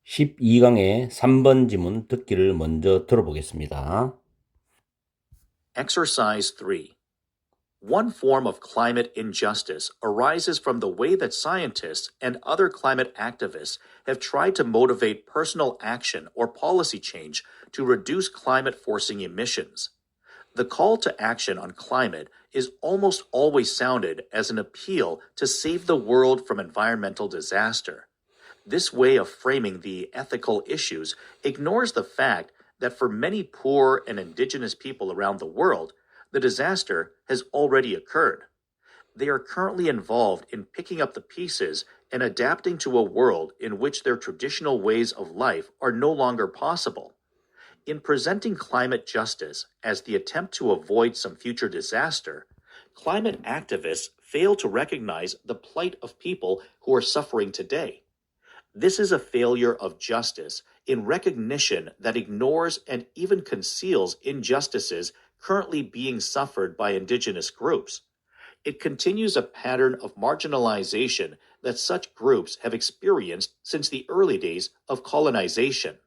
12강의 3번 지문 듣기를 먼저 들어보겠습니다. Exercise 3. One form of climate injustice arises from the way that scientists and other climate activists have tried to motivate personal action or policy change to reduce climate forcing emissions. The call to action on climate is almost always sounded as an appeal to save the world from environmental disaster. This way of framing the ethical issues ignores the fact that for many poor and indigenous people around the world, the disaster has already occurred. They are currently involved in picking up the pieces and adapting to a world in which their traditional ways of life are no longer possible. In presenting climate justice as the attempt to avoid some future disaster, climate activists fail to recognize the plight of people who are suffering today. This is a failure of justice in recognition that ignores and even conceals injustices currently being suffered by indigenous groups. It continues a pattern of marginalization that such groups have experienced since the early days of colonization.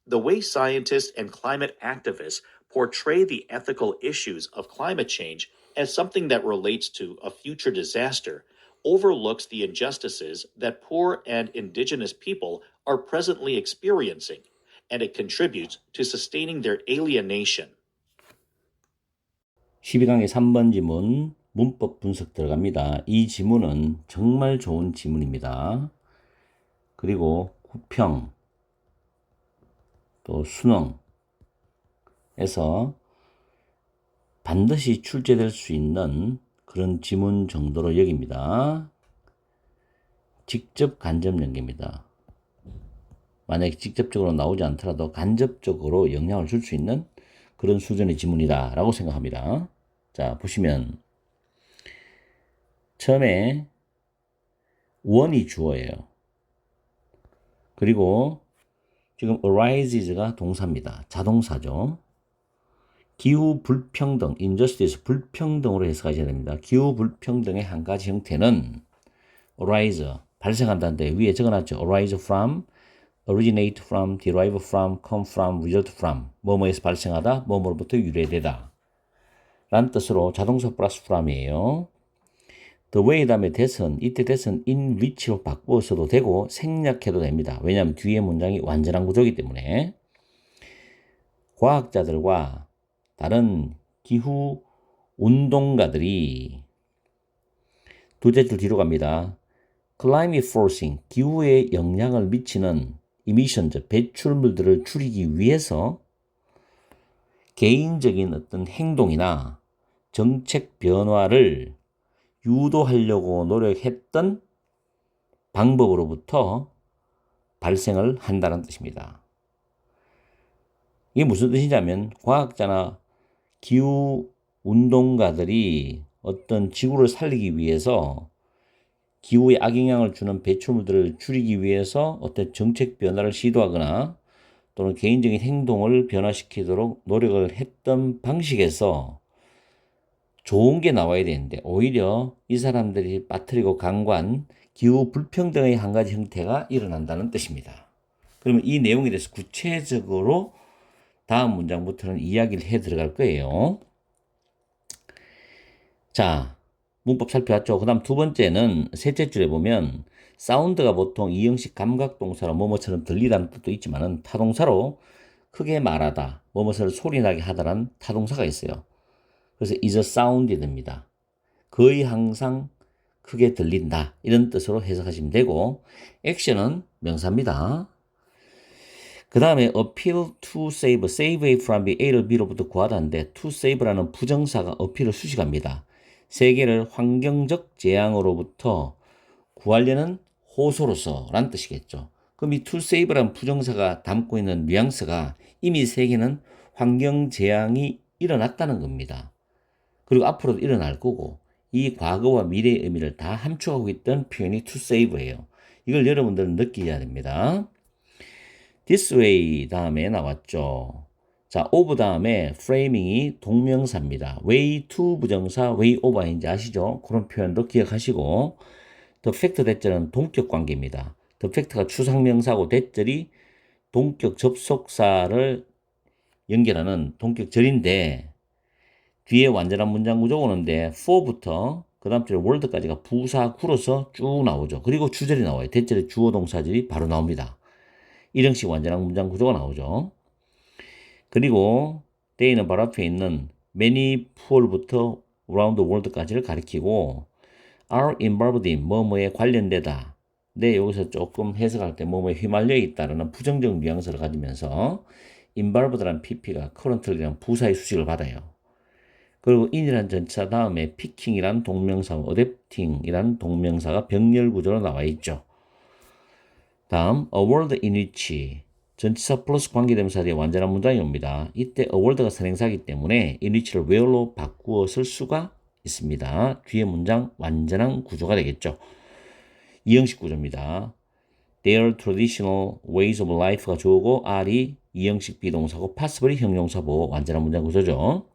The way scientists and climate activists portray the ethical issues of climate change as something that relates to a future disaster overlooks the injustices that poor and indigenous people are presently experiencing, and it contributes to sustaining their alienation. 12강의 3번 지문 문법 분석 들어갑니다. 이 지문은 정말 좋은 지문입니다. 그리고 구평 또 수능에서 반드시 출제될 수 있는 그런 지문 정도로 여깁니다. 직접 간접 연계입니다. 만약에 직접적으로 나오지 않더라도 간접적으로 영향을 줄 수 있는 그런 수준의 지문이다 라고 생각합니다. 자, 보시면 처음에 원이 주어예요. 그리고 지금 arises가 동사입니다. 자동사죠. 기후 불평등, injustice, 불평등으로 해석하셔야 됩니다. 기후 불평등의 한 가지 형태는 arise, 발생한다는데 위에 적어놨죠. arise from, originate from, derive from, come from, result from. 뭐뭐에서 발생하다, 뭐뭐로부터 유래되다 라는 뜻으로 자동사 플러스 from이에요. the way 다음에 that은, 이때 that은 in which로 바꾸어서도 되고 생략해도 됩니다. 왜냐하면 뒤에 문장이 완전한 구조이기 때문에. 과학자들과 다른 기후 운동가들이 두째 줄 뒤로 갑니다. climate forcing, 기후에 영향을 미치는 emissions, 배출물들을 줄이기 위해서 개인적인 어떤 행동이나 정책 변화를 유도하려고 노력했던 방법으로부터 발생을 한다는 뜻입니다. 이게 무슨 뜻이냐면 과학자나 기후 운동가들이 어떤 지구를 살리기 위해서 기후에 악영향을 주는 배출물들을 줄이기 위해서 어떤 정책 변화를 시도하거나 또는 개인적인 행동을 변화시키도록 노력을 했던 방식에서 좋은 게 나와야 되는데 오히려 이 사람들이 빠뜨리고 강구한 기후 불평등의 한 가지 형태가 일어난다는 뜻입니다. 그러면 이 내용에 대해서 구체적으로 다음 문장부터는 이야기를 해 들어갈 거예요. 자, 문법 살펴봤죠. 그 다음 두 번째는 셋째 줄에 보면 사운드가 보통 이형식 감각동사로 뭐뭐처럼 들리다는 뜻도 있지만은 타동사로 크게 말하다, 뭐뭐를 소리나게 하다라는 타동사가 있어요. 그래서 is a sound이 됩니다. 거의 항상 크게 들린다 이런 뜻으로 해석하시면 되고 액션은 명사입니다. 그 다음에 appeal to save, save A from B, A를 B로부터 구하다인데 to save라는 부정사가 appeal을 수식합니다. 세계를 환경적 재앙으로부터 구하려는 호소로서 라는 뜻이겠죠. 그럼 이 to save라는 부정사가 담고 있는 뉘앙스가 이미 세계는 환경 재앙이 일어났다는 겁니다. 그리고 앞으로도 일어날 거고 이 과거와 미래의 의미를 다 함축하고 있던 표현이 to save예요. 이걸 여러분들은 느끼셔야 됩니다. this way 다음에 나왔죠. 자, of 다음에 framing이 동명사입니다. way to 부정사, way over인지 아시죠? 그런 표현도 기억하시고 the fact that는 동격 관계입니다. the fact가 추상명사고 대절이 동격 접속사를 연결하는 동격절인데 뒤에 완전한 문장 구조가 오는데 for부터 그 다음 줄에 word까지가 부사 구로서 쭉 나오죠. 그리고 주절이 나와요. 대절의 주어 동사절이 바로 나옵니다. 이런 식 완전한 문장 구조가 나오죠. 그리고 they는 바로 앞에 있는 many poor부터 around the world까지를 가리키고 are involved in 뭐뭐에 관련되다. 네, 여기서 조금 해석할 때 뭐뭐에 휘말려 있다라는 부정적 뉘앙스를 가지면서 involved라는 pp가 currently라는 부사의 수식을 받아요. 그리고 in이라는 전치사 다음에 picking이라는 동명사, adapting이라는 동명사가 병렬 구조로 나와 있죠. 다음 a world in which 전치사 플러스 관계대명사 뒤에 완전한 문장이 옵니다. 이때 a world가 선행사이기 때문에 in which를 where로 바꾸어 쓸 수가 있습니다. 뒤에 문장 완전한 구조가 되겠죠. 이형식 구조입니다. Their traditional ways of life가 주어고 R이 이형식 비동사고 possible이 형용사고 완전한 문장 구조죠.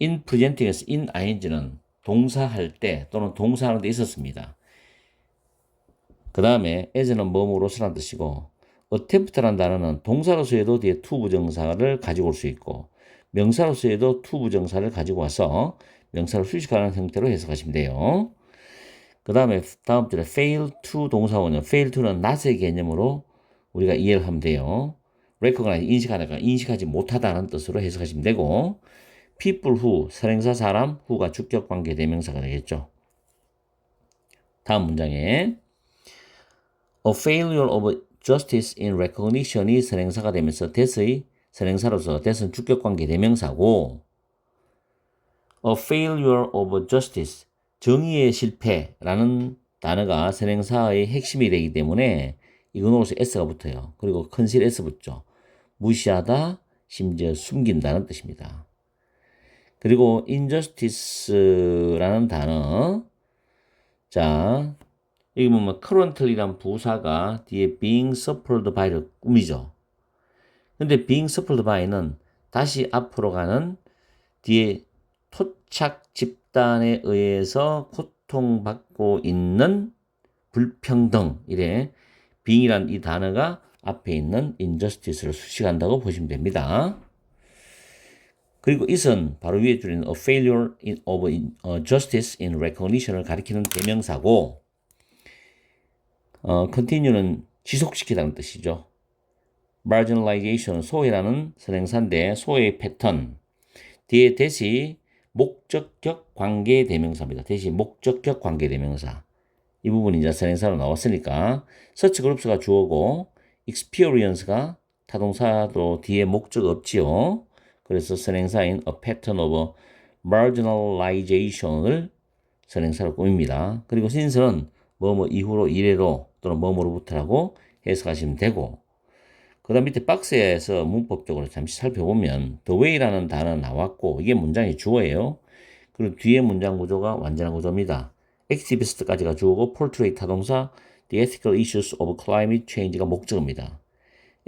in presenting에서 in ing는 동사할 때 또는 동사하는 데 있었습니다. 그 다음에 as는 뭐뭐로서란 뜻이고 attempt라는 단어는 동사로서에도 뒤에 to 부정사를 가지고 올 수 있고 명사로서에도 to 부정사를 가지고 와서 명사를 수식하는 형태로 해석하시면 돼요. 그 다음에 다음 줄에 fail to 동사원은 fail to는 not의 개념으로 우리가 이해를 하면 돼요. recognize 인식하다가 인식하지 못하다는 뜻으로 해석하시면 되고 people who 선행사 사람 who가 주격 관계 대명사가 되겠죠. 다음 문장에 a failure of justice in recognition이 선행사가 되면서 that의 선행사로서 that은 주격 관계 대명사고 a failure of justice 정의의 실패라는 단어가 선행사의 핵심이 되기 때문에 이거로서 s가 붙어요. 그리고 큰실 s 붙죠. 무시하다, 심지어 숨긴다는 뜻입니다. 그리고 injustice라는 단어 자 여기 보면 currently란 부사가 뒤에 being suffered by를 꾸미죠. 근데 being suffered by는 다시 앞으로 가는 뒤에 토착 집단에 의해서 고통받고 있는 불평등 이래 being이란 이 단어가 앞에 있는 injustice를 수식한다고 보시면 됩니다. 그리고 it은 바로 위에 줄인 a failure of justice in recognition을 가리키는 대명사고 continue는 지속시키다는 뜻이죠. marginalization은 소외라는 선행사인데 소외의 패턴 뒤에 대시 목적격 관계 대명사입니다. 대시 목적격 관계 대명사 이 부분이 이제 선행사로 나왔으니까 such groups가 주어고 experience가 타동사도 뒤에 목적 없지요. 그래서 선행사인 a pattern of marginalization을 선행사로 꾸밉니다. 그리고 since는 뭐뭐 이후로 이래로 또는 뭐뭐로부터라고 해석하시면 되고 그 다음 밑에 박스에서 문법적으로 잠시 살펴보면 the way라는 단어 나왔고 이게 문장의 주어예요. 그리고 뒤에 문장 구조가 완전한 구조입니다. activist까지가 주어고 portray 타동사 the ethical issues of climate change가 목적입니다.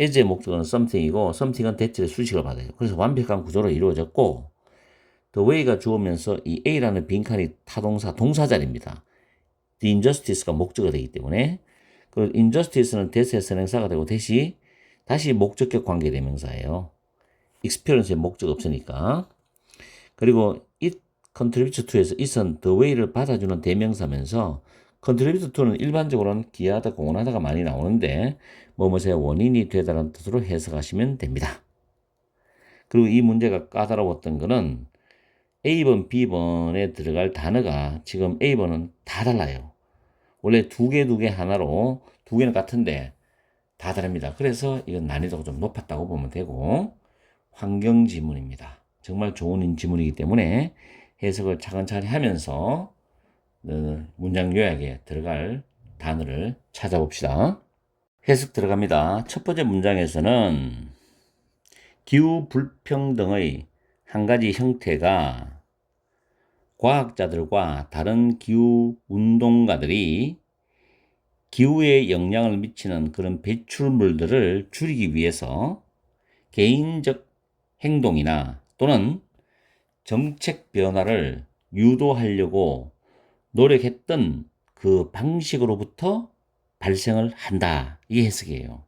as의 목적은 something이고 something은 대절의 수식을 받아요. 그래서 완벽한 구조로 이루어졌고 the way가 주어면서 이 a라는 빈칸이 타동사 동사자리입니다. the injustice가 목적어가 되기 때문에 그리고 injustice는 대세의 선행사가 되고 다시 목적격 관계 대명사예요. experience의 목적 없으니까. 그리고 it contributes to에서 it은 the way를 받아주는 대명사면서 contribute to는 일반적으로는 기여하다, 공헌하다가 많이 나오는데 뭐뭐의 원인이 되다라는 뜻으로 해석하시면 됩니다. 그리고 이 문제가 까다로웠던 거는 A번, B번에 들어갈 단어가 지금 A번은 다 달라요. 원래 두 개 하나로 두 개는 같은데 다 다릅니다. 그래서 이건 난이도가 좀 높았다고 보면 되고 환경 지문입니다. 정말 좋은 지문이기 때문에 해석을 차근차근히 하면서 문장 요약에 들어갈 단어를 찾아봅시다. 해석 들어갑니다. 첫 번째 문장에서는 기후 불평등의 한 가지 형태가 과학자들과 다른 기후 운동가들이 기후에 영향을 미치는 그런 배출물들을 줄이기 위해서 개인적 행동이나 또는 정책 변화를 유도하려고 노력했던 그 방식으로부터 발생을 한다. 이게 해석이에요.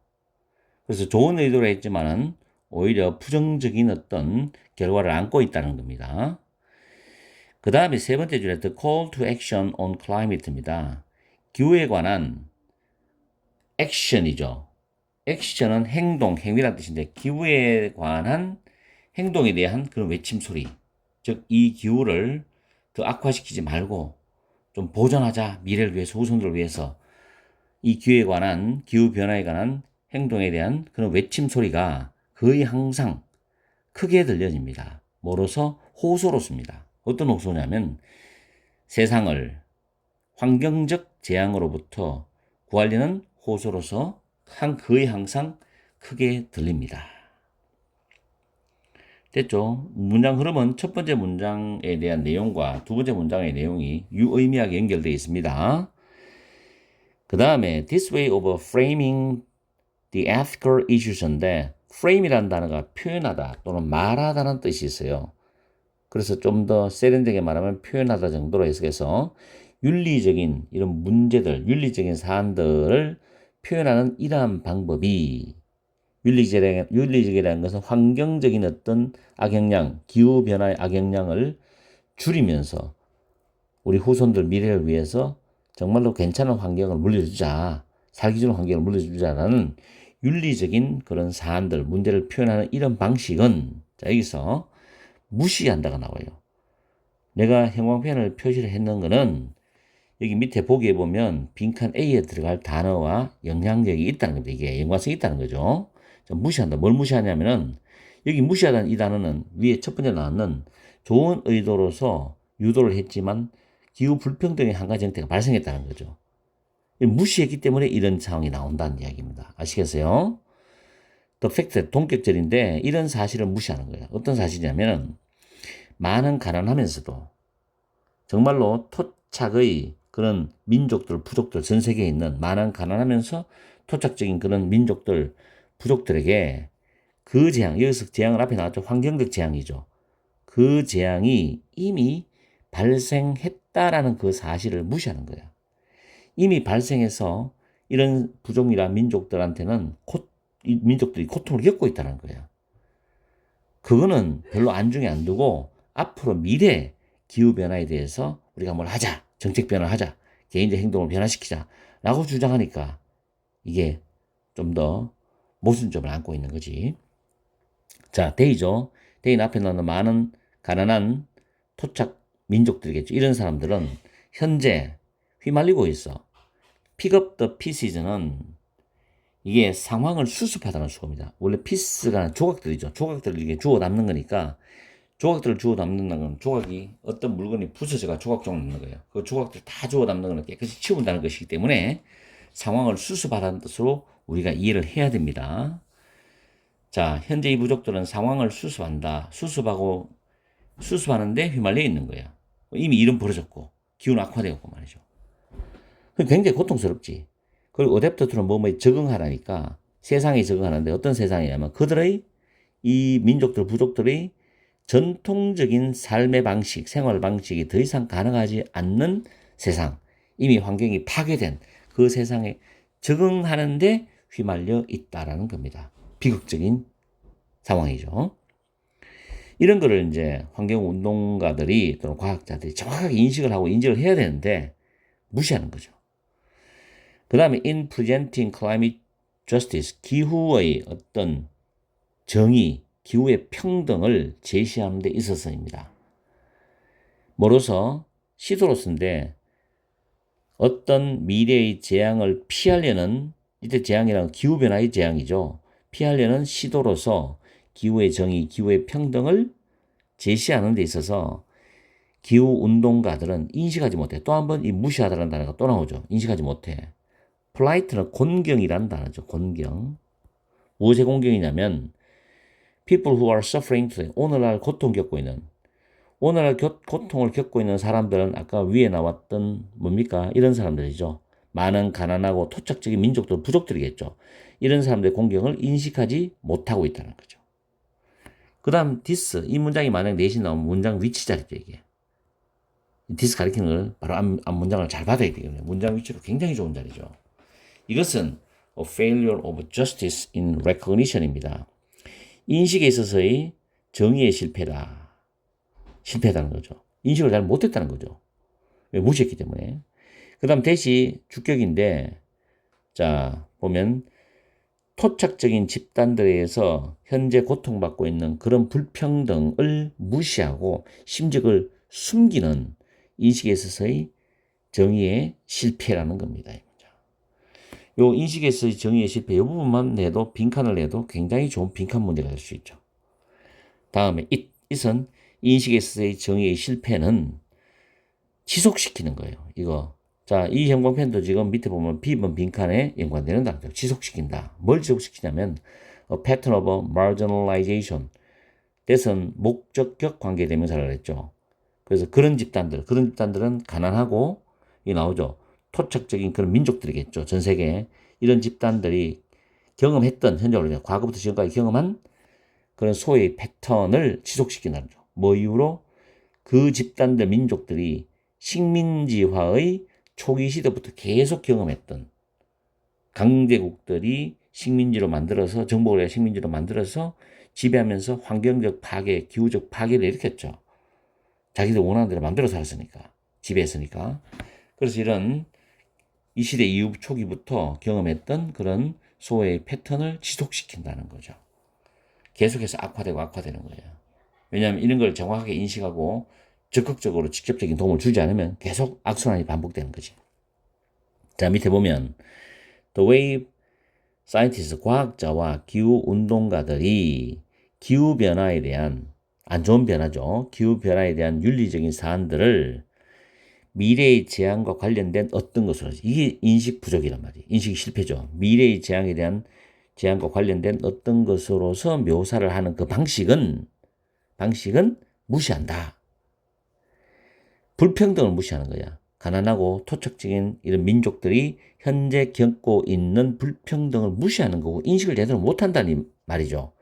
그래서 좋은 의도로 했지만은 오히려 부정적인 어떤 결과를 안고 있다는 겁니다. 그 다음에 세 번째 줄에 The Call to Action on Climate입니다. 기후에 관한 액션이죠. 액션은 행동, 행위란 뜻인데 기후에 관한 행동에 대한 그런 외침 소리. 즉, 이 기후를 더 악화시키지 말고 좀 보존하자. 미래를 위해서, 후손들을 위해서. 이 기후에 관한, 기후 변화에 관한 행동에 대한 그런 외침 소리가 거의 항상 크게 들려집니다. 뭐로서? 호소로 씁니다. 어떤 호소냐면 세상을 환경적 재앙으로부터 구하려는 호소로서 거의 항상 크게 들립니다. 됐죠? 문장 흐름은 첫 번째 문장에 대한 내용과 두 번째 문장의 내용이 유의미하게 연결되어 있습니다. 그 다음에 this way of framing the ethical issues인데 frame이라는 단어가 표현하다 또는 말하다는 뜻이 있어요. 그래서 좀 더 세련되게 말하면 표현하다 정도로 해석해서 윤리적인 이런 문제들, 윤리적인 사안들을 표현하는 이러한 방법이 윤리적이라는 것은 환경적인 어떤 악영향, 기후변화의 악영향을 줄이면서 우리 후손들 미래를 위해서 정말로 괜찮은 환경을 물려주자, 살기 좋은 환경을 물려주자라는 윤리적인 그런 사안들, 문제를 표현하는 이런 방식은 자, 여기서 무시한다가 나와요. 내가 형광펜을 표시를 했는 거는 여기 밑에 보기에 보면 빈칸 A에 들어갈 단어와 영향력이 있다는 겁니다. 이게 연관성이 있다는 거죠. 무시한다. 뭘 무시하냐면은 여기 무시하다는 이 단어는 위에 첫 번째 나왔는 좋은 의도로서 유도를 했지만 기후 불평등의 한 가지 형태가 발생했다는 거죠. 무시했기 때문에 이런 상황이 나온다는 이야기입니다. 아시겠어요? The fact, 동격절인데 이런 사실을 무시하는 거예요. 어떤 사실이냐면 많은 가난하면서도 정말로 토착의 그런 민족들, 부족들, 전 세계에 있는 많은 가난하면서 토착적인 그런 민족들, 부족들에게 그 재앙, 여기서 재앙을 앞에 나왔죠. 환경적 재앙이죠. 그 재앙이 이미 발생했다라는 그 사실을 무시하는 거예요. 이미 발생해서 이런 부족이나 민족들한테는 이 민족들이 고통을 겪고 있다는 거예요. 그거는 별로 안중에 안 두고 앞으로 미래 기후변화에 대해서 우리가 뭘 하자. 정책 변화를 하자. 개인적 행동을 변화시키자. 라고 주장하니까 이게 좀 더 모순점을 안고 있는 거지. 자, 데이죠. 데이는 앞에 나오는 많은 가난한 토착 민족들이겠죠. 이런 사람들은 현재 휘말리고 있어. 픽업 더 피시즈는 이게 상황을 수습하다는 수어입니다. 원래 피스가 조각들이죠. 조각들을 이게 주워 담는 거니까 조각들을 주워 담는다는 건 조각이 어떤 물건이 부서져가 조각종을 넣는 거예요. 그 조각들 다 주워 담는 거는 깨끗이 치운다는 것이기 때문에 상황을 수습하라는 뜻으로 우리가 이해를 해야 됩니다. 자, 현재 이 부족들은 상황을 수습한다. 수습하는데 휘말려 있는 거예요. 이미 일은 벌어졌고 기후는 악화되었고 말이죠. 굉장히 고통스럽지. 그리고 어댑터트는 뭐뭐에 적응하라니까 세상에 적응하는데 어떤 세상이냐면 그들의 이 민족들, 부족들의 전통적인 삶의 방식, 생활 방식이 더 이상 가능하지 않는 세상, 이미 환경이 파괴된 그 세상에 적응하는데 휘말려 있다라는 겁니다. 비극적인 상황이죠. 이런 거를 이제 환경운동가들이 또는 과학자들이 정확하게 인식을 하고 인지를 해야 되는데 무시하는 거죠. 그 다음에 in presenting climate justice, 기후의 어떤 정의, 기후의 평등을 제시하는 데 있어서입니다. 뭐로서? 시도로서인데 어떤 미래의 재앙을 피하려는, 이때 재앙이란 기후변화의 재앙이죠. 피하려는 시도로서 기후의 정의, 기후의 평등을 제시하는 데 있어서 기후운동가들은 인식하지 못해. 또 한 번 이 무시하다는 단어가 또 나오죠. 인식하지 못해. polite는 곤경이라는 단어죠. 곤경. 무엇의 곤경이냐면 people who are suffering today. 오늘날 고통 겪고 있는 오늘날 고통을 겪고 있는 사람들은 아까 위에 나왔던 뭡니까? 이런 사람들이죠. 많은 가난하고 토착적인 민족들, 부족들이겠죠. 이런 사람들의 공경을 인식하지 못하고 있다는 거죠. 그 다음 this, 이 문장이 만약 넷이 나오면 문장 위치 자리죠. 이게 this 가리키는 걸 바로 앞 문장을 잘 받아야 되겠네요. 문장 위치로 굉장히 좋은 자리죠. 이것은 a failure of justice in recognition입니다. 인식에 있어서의 정의의 실패다는 거죠. 인식을 잘 못했다는 거죠. 왜? 무시했기 때문에. 그 다음 대시 주격인데, 자, 보면 토착적인 집단들에 의해서 현재 고통받고 있는 그런 불평등을 무시하고 심적을 숨기는 인식에 있어서의 정의의 실패라는 겁니다. 요 인식에 있어서의 정의의 실패, 이 부분만 내도, 빈칸을 내도 굉장히 좋은 빈칸 문제가 될 수 있죠. 다음에 it은 인식에 있어서의 정의의 실패는 지속시키는 거예요. 이거. 자, 이 형광펜도 지금 밑에 보면 B번 빈칸에 연관되는 단어죠. 지속시킨다. 뭘 지속시키냐면 a pattern of marginalization. 대선 목적격 관계대명사를 했죠. 그래서 그런 집단들은 가난하고 이 나오죠. 토착적인 그런 민족들이겠죠. 전 세계에 이런 집단들이 경험했던 현재로 과거부터 지금까지 경험한 그런 소의 패턴을 지속시킨다는 거죠. 뭐 이유로? 그 집단들 민족들이 식민지화의 초기 시대부터 계속 경험했던 강대국들이 식민지로 만들어서 정복을 해 식민지로 만들어서 지배하면서 환경적 파괴, 기후적 파괴를 일으켰죠. 자기들 원하는 대로 만들어 살았으니까, 지배했으니까. 그래서 이런 이 시대 이후 초기부터 경험했던 그런 소의 패턴을 지속시킨다는 거죠. 계속해서 악화되는 거예요. 왜냐하면 이런 걸 정확하게 인식하고 적극적으로 직접적인 도움을 주지 않으면 계속 악순환이 반복되는 거지. 자, 밑에 보면 The way scientists, 과학자와 기후운동가들이 기후변화에 대한 안 좋은 변화죠. 기후변화에 대한 윤리적인 사안들을 미래의 재앙과 관련된 어떤 것으로, 이게 인식 부족이란 말이에요. 인식이 실패죠. 미래의 재앙에 대한 재앙과 관련된 어떤 것으로서 묘사를 하는 그 방식은 무시한다. 불평등을 무시하는 거야. 가난하고 토착적인 이런 민족들이 현재 겪고 있는 불평등을 무시하는 거고 인식을 제대로 못한다는 말이죠.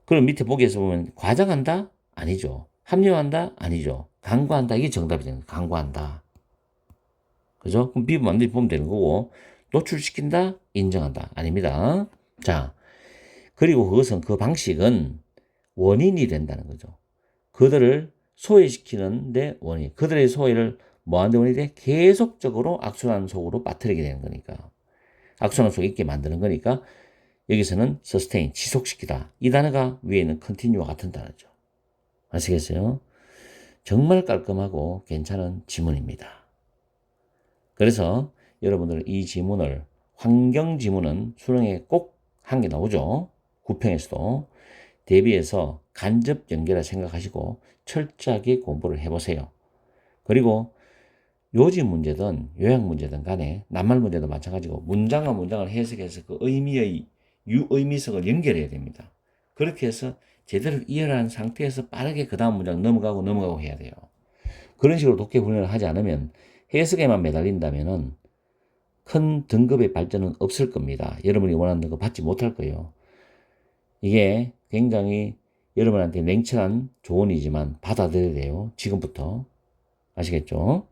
그럼 밑에 보기에서 보면 과장한다? 아니죠. 합리화한다? 아니죠. 간과한다? 이게 정답이 되는 거예요. 간과한다. 그죠? 그럼 B번 만들어 보면 되는 거고 노출시킨다? 인정한다? 아닙니다. 자, 그리고 그 방식은 원인이 된다는 거죠. 그들을 소외시키는데 원인, 그들의 소외를 뭐하는데 원인이 돼? 계속적으로 악순환 속으로 빠뜨리게 되는 거니까. 악순환 속에 있게 만드는 거니까 여기서는 sustain, 지속시키다. 이 단어가 위에 있는 continue와 같은 단어죠. 아시겠어요? 정말 깔끔하고 괜찮은 지문입니다. 그래서 여러분들 이 지문을, 환경 지문은 수능에 꼭 한 개 나오죠. 9평에서도. 대비해서 간접 연계라 생각하시고 철저하게 공부를 해보세요. 그리고 요지 문제든 요약 문제든 간에 낱말 문제도 마찬가지고 문장과 문장을 해석해서 그 의미의 유의미성을 연결해야 됩니다. 그렇게 해서 제대로 이해한 상태에서 빠르게 그 다음 문장 넘어가고 해야 돼요. 그런 식으로 독해 훈련을 하지 않으면 해석에만 매달린다면은 큰 등급의 발전은 없을 겁니다. 여러분이 원하는 거 받지 못할 거예요. 이게 굉장히 여러분한테 냉철한 조언이지만 받아들여야 돼요. 지금부터. 아시겠죠?